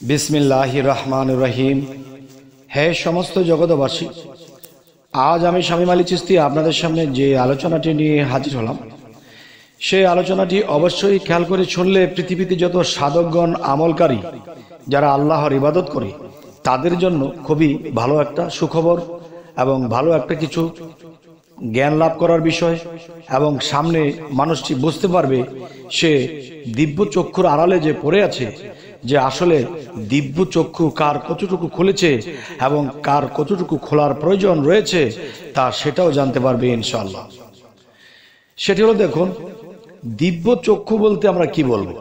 বিসমিল্লাহির রহমানির রহিম। হে সমস্ত জগতবাসী, আজ আমি শামীম আলী চিশতি আপনাদের সামনে যে আলোচনাটি নিয়ে হাজির হলাম, সেই আলোচনাটি অবশ্যই খেয়াল করে শুনলে পৃথিবীতে যত সাধকগণ আমলকারী যারা আল্লাহর ইবাদত করে তাদের জন্য খুবই ভালো একটা সুখবর এবং ভালো একটা কিছু জ্ঞান লাভ করার বিষয়। এবং সামনে মানুষটি বুঝতে পারবে সে দিব্য চক্ষুর আড়ালে যে পড়ে আছে, যে আসলে দিব্য চক্ষু কার কতটুকু খুলেছে এবং কার কতটুকু খোলার প্রয়োজন রয়েছে তা সেটাও জানতে পারবে ইনশাআল্লাহ। সেটি হলো, দেখুন, দিব্য চক্ষু বলতে আমরা কি বলবো?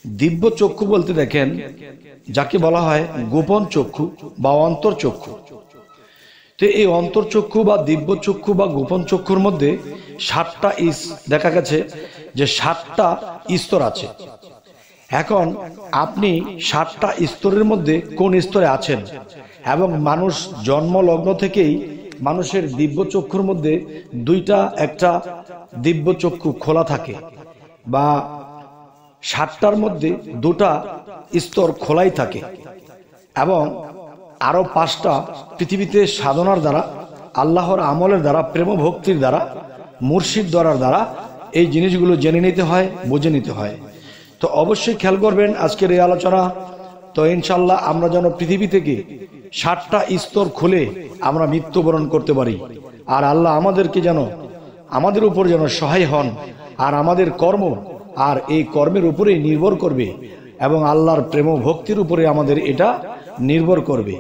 দিব্য চক্ষু বলতে দেখেন যাকে বলা হয় গোপন চক্ষু বা অন্তর চক্ষু। তো এই অন্তর্চক্ষু বা দিব্য চক্ষু বা গোপন চক্ষুর মধ্যে 7টা দেখা গেছে যে 7টা স্তর আছে। এখন আপনি 7টা স্তরের মধ্যে কোন স্তরে আছেন? এবং মানুষ জন্মলগ্ন থেকেই মানুষের দিব্য চক্ষুর মধ্যে একটা দিব্য চক্ষু খোলা থাকে, বা 7টার মধ্যে 2টা স্তর খোলাই থাকে, এবং আরো 5টা পৃথিবীতে সাধনার দ্বারা, আল্লাহর আমলের দ্বারা, প্রেম ভক্তির দ্বারা, মুর্শিদ দ্বারার দ্বারা এই জিনিসগুলো জেনে নিতে হয়, বুঝে নিতে হয়। তো অবশ্যই খেয়াল করবেন আজকের এই আলোচনা। তো ইনশাল্লাহ আমরা যেন পৃথিবী থেকে 7টা স্তর খুলে আমরা মৃত্যুবরণ করতে পারি, আর আল্লাহ আমাদেরকে যেন আমাদের উপর যেন সহায় হন, আর আমাদের কর্ম আর এই কর্মের উপরেই নির্ভর করবে, এবং আল্লাহর প্রেম ভক্তির উপরে আমাদের এটা নির্ভর করবে।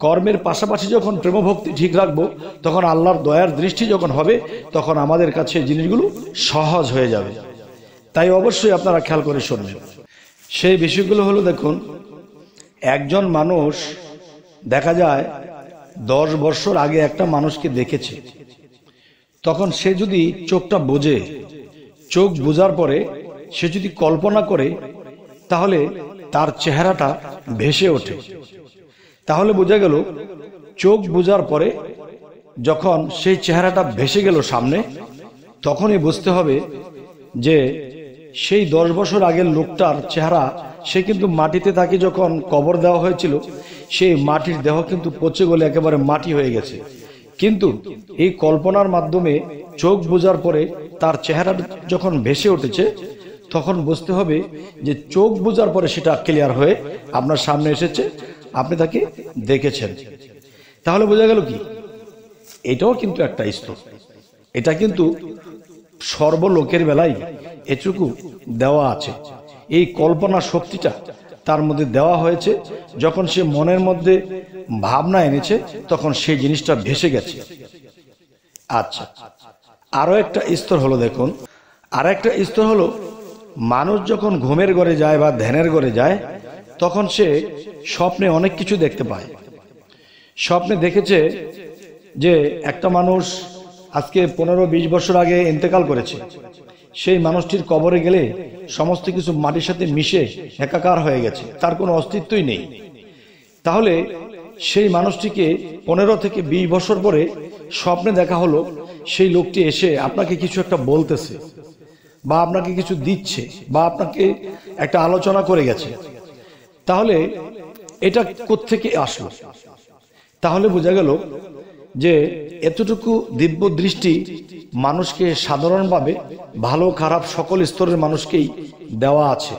কর্মের পাশাপাশি যখন প্রেম ভক্তি ঠিক রাখবো, তখন আল্লাহর দয়ার দৃষ্টি যখন হবে, তখন আমাদের কাছে জিনিসগুলো সহজ হয়ে যাবে। তাই অবশ্যই আপনারা খেয়াল করে শুনবেন। সেই বিষয়গুলো হলো, দেখুন, একজন মানুষ দেখা যায় 10 বছর আগে একটা মানুষকে দেখেছে, তখন সে যদি চোখটা বোঝে, চোখ বোঝার পরে সে যদি কল্পনা করে, তাহলে তার চেহারাটা ভেসে ওঠে। তাহলে বোঝা গেল চোখ বোঝার পরে যখন সেই চেহারাটা ভেসে গেল সামনে, তখনই বুঝতে হবে যে সেই 10 বছর আগের লোকটার চেহারা, সে কিন্তু মাটিতে তাকে যখন কবর দেওয়া হয়েছিল, সেই মাটির দেহ কিন্তু পচে গলে একেবারে মাটি হয়ে গেছে। কিন্তু এই কল্পনার মাধ্যমে চোখ বোঝার পরে তার চেহারা যখন ভেসে উঠেছে, তখন বুঝতে হবে যে চোখ বোঝার পরে সেটা ক্লিয়ার হয়ে আপনার সামনে এসেছে, আপনি তাকে দেখেছেন। তাহলে বোঝা গেল কি, এটাও কিন্তু একটা স্তর। এটা কিন্তু সর্বলোকের বেলায় এটুকু দেওয়া আছে। এই কল্পনা শক্তিটা তার মধ্যে দেওয়া হয়েছে। যখন সে মনের মধ্যে ভাবনা এনেছে, তখন সেই জিনিসটা ভেসে গেছে। আচ্ছা, আরো একটা স্তর হলো, দেখুন, আর একটা স্তর হলো, মানুষ যখন ঘুমের ঘরে যায় বা ধ্যানের ঘরে যায়, তখন সে স্বপ্নে অনেক কিছু দেখতে পায়। স্বপ্নে দেখেছে যে একটা মানুষ আজকে 15-20 বছর আগে ইন্তেকাল করেছে। সেই মানুষটির কবরে গেলে সমস্ত কিছু মাটির সাথে মিশে একাকার হয়ে গেছে, তার কোনো অস্তিত্বই নেই। তাহলে সেই মানুষটিকে 15 থেকে 20 বছর পরে স্বপ্নে দেখা হলো, সেই লোকটি এসে আপনাকে কিছু একটা বলতেছে, বা আপনাকে কিছু দিচ্ছে, বা আপনাকে একটা আলোচনা করে গেছে। তাহলে এটা কোত্থেকে আসলো? তাহলে বোঝা গেল যে এতটুকু দিব্য দৃষ্টি মানুষকে সাধারণভাবে ভালো খারাপ সকল স্তরের মানুষকেই দেওয়া আছে।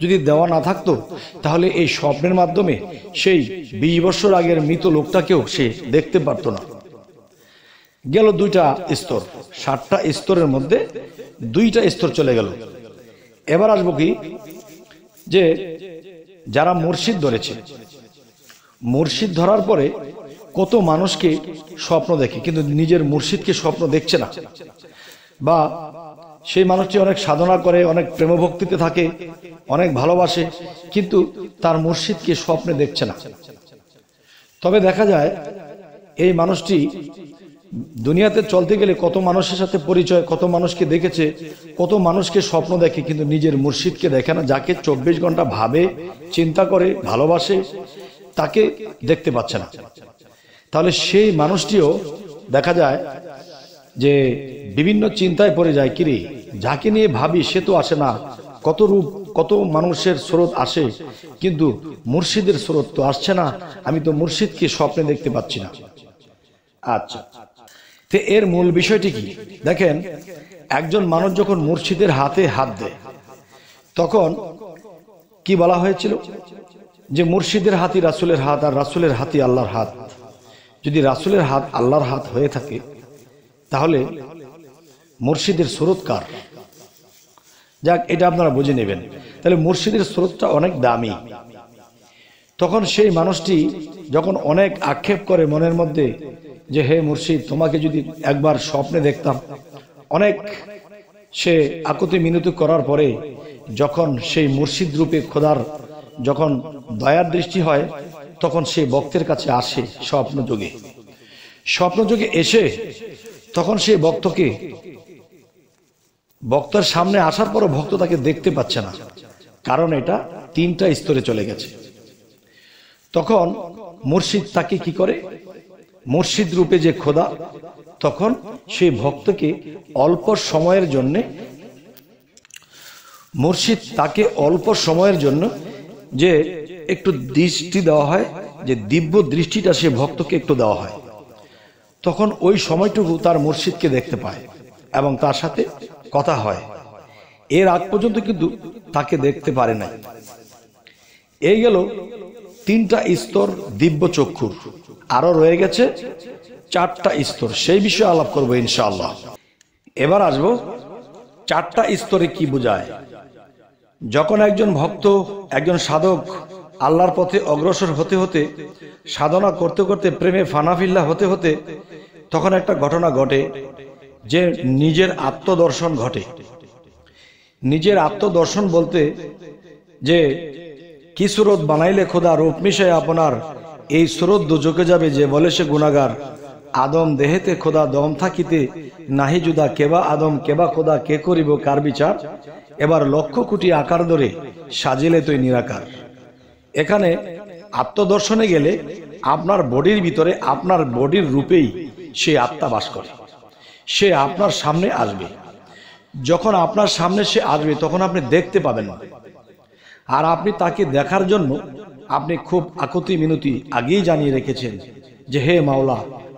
যদি দেওয়া না থাকতো, তাহলে এই স্বপ্নের মাধ্যমে সেই 20 বছর আগের মৃত লোকটাকেও সে দেখতে পারতো না। গেল 2টা স্তর। 7টা স্তরের মধ্যে 2টা স্তর চলে গেল। এবার আসবো কি, যে যারা মুর্শিদ ধরেছে, মুর্শিদ ধরার পরে কত মানুষকে স্বপ্ন দেখে, কিন্তু নিজের মুর্শিদকে স্বপ্ন দেখছে না। বা সেই মানুষটি অনেক সাধনা করে, অনেক প্রেম ভক্তিতে থাকে, অনেক ভালোবাসে, কিন্তু তার মুর্শিদকে স্বপ্নে দেখছে না। তবে দেখা যায় এই মানুষটি দুনিয়াতে চলতে গেলে কত মানুষের সাথে পরিচয়, কত মানুষকে দেখেছে, কত মানুষকে স্বপ্ন দেখে, কিন্তু নিজের মুর্শিদকে দেখে না। যাকে 24 ঘন্টা ভাবে, চিন্তা করে, ভালোবাসে, তাকে দেখতে পাচ্ছে না। তাহলে সেই মানুষটিও দেখা যায় যে বিভিন্ন চিন্তায় পড়ে যায়, কিরে যাকে নিয়ে ভাবি সে তো আসে না, কত রূপ কত মানুষের স্রোত আসে, কিন্তু মুর্শিদের স্রোত তো আসছে না, আমি তো মুর্শিদকে স্বপ্নে দেখতে পাচ্ছি না। আচ্ছা, তো এর মূল বিষয়টি কি দেখেন, একজন মানুষ যখন মুর্শিদের হাতে হাত দেয় তখন কি বলা হয়েছিল যে মুর্শিদের হাতই রাসূলের হাত আর রাসূলের হাতই আল্লাহর হাত। যদি রাসূলের হাত আল্লাহর হাত হয়ে থাকে তাহলে মুর্শিদের স্রোত কার? যাক, এটা আপনারা বুঝে নেবেন। তাহলে মুর্শিদের স্রোতটা অনেক দামি। তখন সেই মানুষটি যখন অনেক আক্ষেপ করে মনের মধ্যে যে হে মুর্শিদ, তোমাকে যদি একবার স্বপ্নে দেখতাম, অনেক সে আকুতি মিনতি করার পরে যখন সেই মুর্শিদ রূপে খোদার যখন দয়ার দৃষ্টি হয় তখন সেই ভক্তের কাছে আসে স্বপ্নযোগে। স্বপ্নযোগে এসে তখন সেই ভক্তের সামনে আসার পরও ভক্ত তাকে দেখতে পাচ্ছে না, কারণ এটা 3টা স্তরে চলে গেছে। তখন মুর্শিদ তাকে কি করে, মুর্শিদ রূপে যে খোদা, তখন সেই ভক্তকে অল্প সময়ের জন্য, মুর্শিদ তাকে অল্প সময়ের জন্য যে একটু দৃষ্টি দেওয়া হয়, যে দিব্য দৃষ্টিটা সে ভক্তকে একটু দেওয়া হয়, তখন ওই সময়টুকু তার মুর্শিদকে দেখতে পায় এবং তার সাথে কথা হয়। এর আগ পর্যন্ত কিন্তু তাকে দেখতে পারে না। এই গেল 3টা স্তর দিব্য চক্ষুর। আরো রয়ে গেছে 4টা স্তর, সেই বিষয়ে আলাপ করবো ইনশাআল্লাহ। এবার আসবো 4টা স্তরে কি বোঝায়। যখন একজন ভক্ত, একজন সাধক আল্লাহর পথে অগ্রসর হতে হতে, সাধনা করতে করতে, প্রেমে ফানাফিল্লা হতে হতে, তখন একটা ঘটনা ঘটে যে নিজের আত্মদর্শন ঘটে। নিজের আত্মদর্শন বলতে যে কি সুরত বানাইলে খোদা রূপ মিশায় আপনার, এই সুরত দুজকে যাবে যে বলে সে গুনাহগার। আদম দেহেতে খোদা দম থাকিতে, নাহি জুদা কেবা আদম কেবা খোদা, কে করিব কার বিচার, এবার 1,00,000 কোটি আকার ধরে সাজিলে তুই নিরাকার। এখানে আত্মদর্শনে গেলে আপনার বডির ভিতরে, আপনার বডির রূপেই সে আত্মা বাস করে। সে আপনার সামনে আসবে। যখন আপনার সামনে সে আসবে তখন আপনি দেখতে পাবেন না, আর আপনি তাকে দেখার জন্য আপনি খুব আকুতি মিনতি আগেই জানিয়ে রেখেছেন যে হে মাওলা,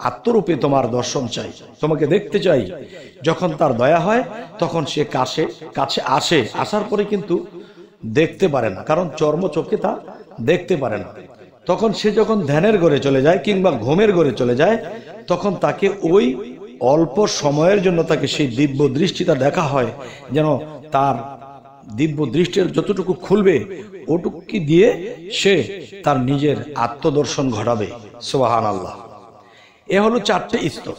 আত্মরূপে তোমার দর্শন চাই, তোমাকে দেখতে চাই। যখন তার দয়া হয় তখন সে কাছে আসে, আসার পরে কিন্তু দেখতে পারে না, কারণ চর্মচক্ষে তা দেখতে পারে না। তখন সে যখন ধ্যানের ঘরে চলে যায় কিংবা ঘুমের ঘরে চলে যায়, তখন তাকে ওই অল্প সময়ের জন্য তাকে সেই দিব্য দৃষ্টিটা দেখা হয়, যেন তার দিব্য দৃষ্টির যতটুকু খুলবে ওটুকু দিয়ে সে তার নিজের আত্মদর্শন ঘটাবে। সুবহানাল্লাহ। এ হলো 4টে স্তর।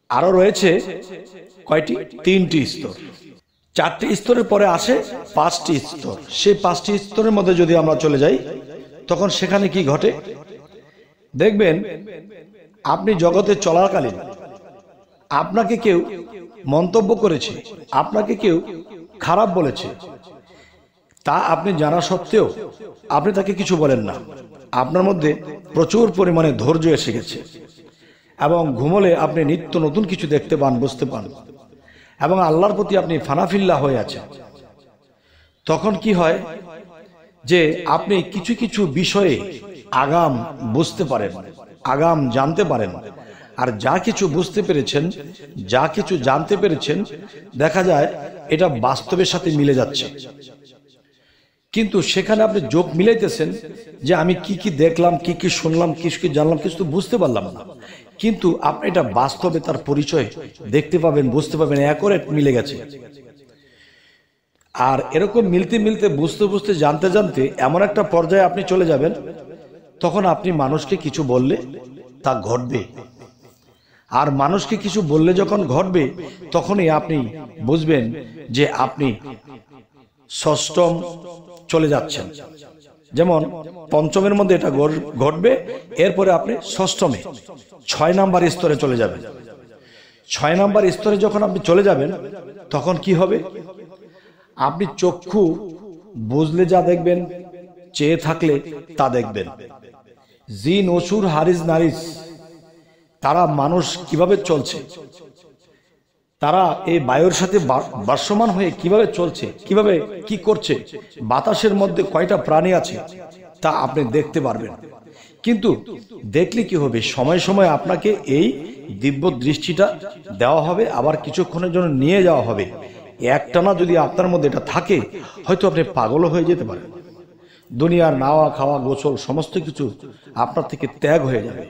আরো রয়েছে কয়টি? 3টি স্তর। 4টি স্তরের পরে আসে 5টি স্তর। সেই 5টি স্তরের মধ্যে যদি আমরা চলে যাই তখন সেখানে কি ঘটে দেখবেন, আপনি জগতে চলাকালীন আপনাকে কেউ মন্তব্য করেছে, আপনাকে কেউ খারাপ বলেছে, তা আপনি জানা সত্ত্বেও আপনি তাকে কিছু বলেন না। আপনার মধ্যে প্রচুর পরিমাণে ধৈর্য এসে গেছে এবং ঘুমলে আপনি নিত্য নতুন কিছু দেখতে পান, বুঝতে পান, এবং আল্লাহর প্রতি আপনি ফানাফিল্লা হয়ে আছেন। তখন কি হয় যে আপনি কিছু কিছু বিষয়ে আগাম বুঝতে পারেন, আগাম জানতে পারেন, আর যা কিছু বুঝতে পেরেছেন, যা কিছু জানতে পেরেছেন, দেখা যায় এটা বাস্তবের সাথে মিলে যাচ্ছে। কিন্তু সেখানে আপনি যোগ মিলাইতেছেন যে আমি কি কি দেখলাম, কি কি শুনলাম, কি কি জানলাম, কিছু তো বুঝতে পারলাম না, কিন্তু আপনি এটা বাস্তবে তার পরিচয় দেখতে পাবেন, বুঝতে পাবেন, অ্যাকুরেট মিলে গেছে। আর এরকম মিলতে মিলতে, বুঝতে বুঝতে, জানতে জানতে এমন একটা পর্যায়ে আপনি চলে যাবেন, তখন আপনি মানুষকে কিছু বললে তা ঘটবে। আর মানুষকে কিছু বললে যখন ঘটবে তখনই আপনি বুঝবেন যে আপনি ষষ্ঠম চলে যাচ্ছেন। যেমন পঞ্চমের মধ্যে এটা ঘটবে, এরপরে আপনি ষষ্ঠমে 6 নাম্বার স্তরে চলে যাবেন। 6 নাম্বার স্তরে যখন আপনি চলে যাবেন তখন কি হবে, আপনি চক্ষু বুঝলে যা দেখবেন, চেয়ে থাকলে তা দেখবেন। জিন অসুর হারিস নারিস তারা মানুষ কিভাবে চলছে তারা এই বায়ুর সাথে ভাসমান হয়ে কিভাবে চলছে, কিভাবে কি করছে, বাতাসের মধ্যে কয়টা প্রাণী আছে তা আপনি দেখতে পারবেন। কিন্তু দেখলে কি হবে, সময় সময় আপনাকে এই দিব্য দৃষ্টিটা দেওয়া হবে, আবার কিছুক্ষণের জন্য নিয়ে যাওয়া হবে। একটানা যদি আপনার মধ্যে এটা থাকে, হয়তো আপনি পাগলও হয়ে যেতে পারেন। দুনিয়ার নাওয়া খাওয়া গোসল সমস্ত কিছু আপনার থেকে ত্যাগ হয়ে যাবে,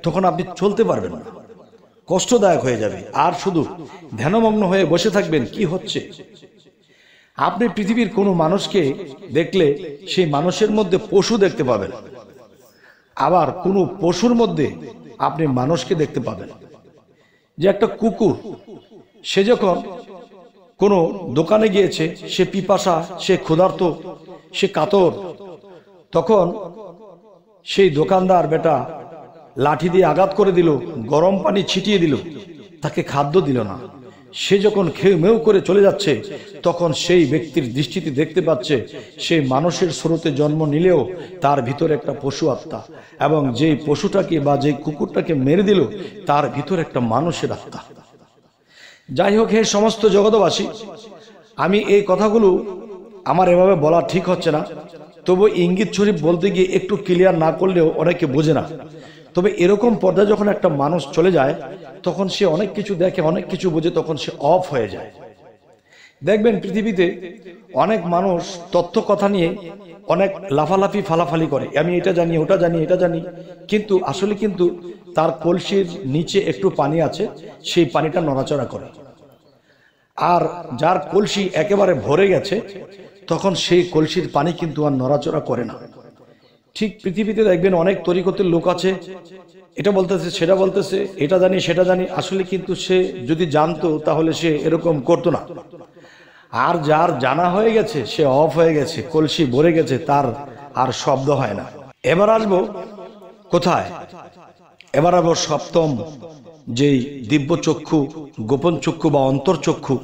তখন আপনি চলতে পারবেন না, কষ্টদায়ক হয়ে যাবে। আর শুধু ধ্যানমগ্ন হয়ে বসে থাকবেন কি হচ্ছে। আপনি পৃথিবীর কোনো মানুষকে দেখলে সেই মানুষের মধ্যে পশু দেখতে পাবেন, আবার কোনো পশুর মধ্যে আপনি মানুষকে দেখতে পাবেন। যে একটা কুকুর, সে যখন কোনো দোকানে গিয়েছে, সে পিপাসা, সে ক্ষুধার্ত, সে কাতর, তখন সেই দোকানদার বেটা লাঠি দিয়ে আঘাত করে দিল, গরম পানি ছিটিয়ে দিল, তাকে খাদ্য দিল না। সে যখন খেয়ে মেউ করে চলে যাচ্ছে, তখন সেই ব্যক্তির দৃষ্টিতে দেখতে পাচ্ছে সেই মানুষের স্রোতে জন্ম নিলেও তার ভিতরে একটা পশু আত্মা, এবং যেই পশুটাকে বা যেই কুকুরটাকে মেরে দিল তার ভিতরে একটা মানুষের আত্মা। যাই হোক, হে সমস্ত জগতবাসী, আমি এই কথাগুলো আমার এভাবে বলা ঠিক হচ্ছে না, তবু ইঙ্গিত শরীফ বলতে গিয়ে একটু ক্লিয়ার না করলেও অনেকে বোঝে না। তবে এরকম পর্যায়ে যখন একটা মানুষ চলে যায়, তখন সে অনেক কিছু দেখে, অনেক কিছু বোঝে, তখন সে অফ হয়ে যায়। দেখবেন পৃথিবীতে অনেক মানুষ তথ্য কথা নিয়ে অনেক লাফালাফি ফালাফালি করে, আমি এটা জানি, ওটা জানি, এটা জানি, কিন্তু আসলে কিন্তু তার কলসির নিচে একটু পানি আছে, সেই পানিটা নড়াচড়া করে। আর যার কলসি একেবারে ভরে গেছে, তখন সেই কলসির পানি কিন্তু আর নড়াচড়া করে না। ঠিক পৃথিবীতে দেখবেন অনেক তরিকতের লোক আছে, এটা বলতেছে, সেটা বলতেছে, এটা জানি, সেটা জানি, আসলে কিন্তু সে যদি জানতো তাহলে সে এরকম করতো না। আর যার জানা হয়ে গেছে, সে অফ হয়ে গেছে, কলসি ভরে গেছে, তার আর শব্দ হয় না। এবার আসবো কোথায়? এবার আসবো সপ্তম যেই দিব্য চক্ষু, গোপন চক্ষু বা অন্তর্চক্ষু,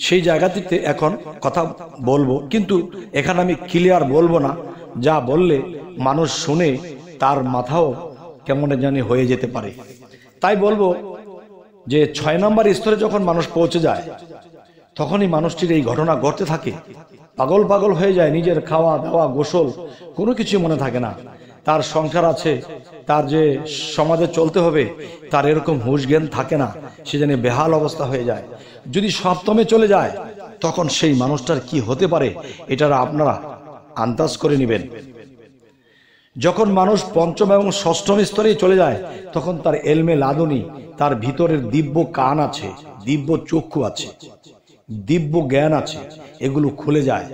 সেই জায়গাটিতে এখন কথা বলবো। কিন্তু এখানে আমি ক্লিয়ার বলবো না, যা বললে মানুষ শুনে তার মাথাও কেমন জানি হয়ে যেতে পারে। তাই বলবো যে 6 নম্বর স্তরে যখন মানুষ পৌঁছে যায়, তখনই মানুষটির এই ঘটনা ঘটতে থাকে, পাগল পাগল হয়ে যায়, নিজের খাওয়া দাওয়া গোসল কোনো কিছু মনে থাকে না, তার সংসার আছে, তার যে সমাজে চলতে হবে তার এরকম হুঁশ জ্ঞান থাকে না, সে যেন বেহাল অবস্থা হয়ে যায়। যদি সপ্তমে চলে যায়, তখন সেই মানুষটার কি হতে পারে এটা আপনারা আন্দাজ করে নেবেন। যখন মানুষ পঞ্চম এবং ষষ্ঠম স্তরে চলে যায়, তখন তার এলমে লাদুনি, তার ভিতরের দিব্য কান আছে, দিব্য চক্ষু আছে, দিব্য জ্ঞান আছে, এগুলো খুলে যায়।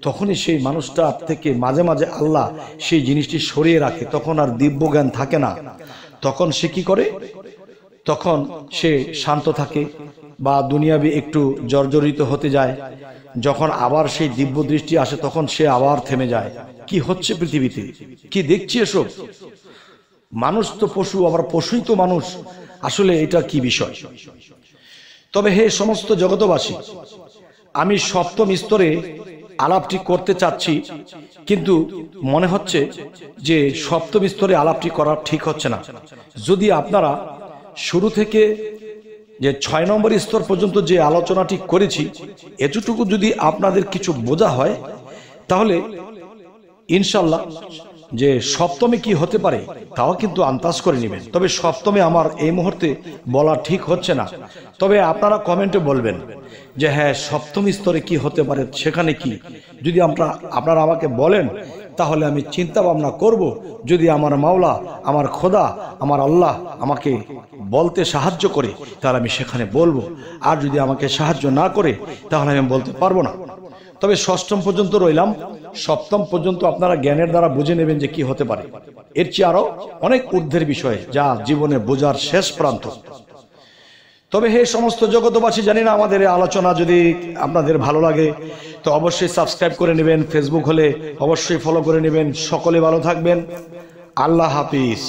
তখনই সেই মানুষটা থেকে মাঝে মাঝে আল্লাহ সেই জিনিসটি সরিয়ে রাখে, তখন আর দিব্য জ্ঞান থাকে না। তখন সে কি করে? তখন সে শান্ত থাকে বা দুনিয়াবি একটু জর্জরিত হতে যায়। যখন আবার সেই দিব্য দৃষ্টি আসে, তখন সে আবার থেমে যায়। কি হচ্ছে পৃথিবীতে, কি দেখছি এসব? মানুষ তো পশু, আবার পশুই তো মানুষ, আসলে এটা কি বিষয়? তবে হে সমস্ত জগতবাসী, আমি সপ্তম স্তরে আলাপটি করতে চাচ্ছি, কিন্তু মনে হচ্ছে যে সপ্তম স্তরে আলাপটি করা ঠিক হচ্ছে না। যদি আপনারা শুরু থেকে যে 6 নম্বর স্তর পর্যন্ত যে আলোচনাটি করেছি, এতটুকু যদি আপনাদের কিছু বোঝা হয়, তাহলে ইনশাল্লাহ যে সপ্তমে কি হতে পারে তাও কিন্তু আন্দাজ করে নেবেন। তবে সপ্তমে আমার এই মুহূর্তে বলা ঠিক হচ্ছে না। তবে আপনারা কমেন্টে বলবেন যে হ্যাঁ, সপ্তম স্তরে কি হতে পারে, সেখানে কি, যদি আপনারা আমাকে বলেন, তাহলে আমি চিন্তা ভাবনা করব। যদি আমার মাওলা, আমার খোদা, আমার আল্লাহ আমাকে বলতে সাহায্য করে, তাহলে আমি সেখানে বলবো। আর যদি আমাকে সাহায্য না করে, তাহলে আমি বলতে পারবো না। তবে ষষ্ঠম পর্যন্ত রইলাম, সপ্তম পর্যন্ত আপনারা জ্ঞানের দ্বারা বুঝে নেবেন যে কি হতে পারে। এর চেয়ে আরো অনেক ঊর্ধ্বের বিষয়, যা জীবনে বোঝার শেষ প্রান্ত। তবে হে সমস্ত জগতবাসী, জানি না আমাদের এই আলোচনা যদি আপনাদের ভালো লাগে তো অবশ্যই সাবস্ক্রাইব করে নেবেন, ফেসবুক হলে অবশ্যই ফলো করে নেবেন। সকলে ভালো থাকবেন, আল্লাহ হাফিজ।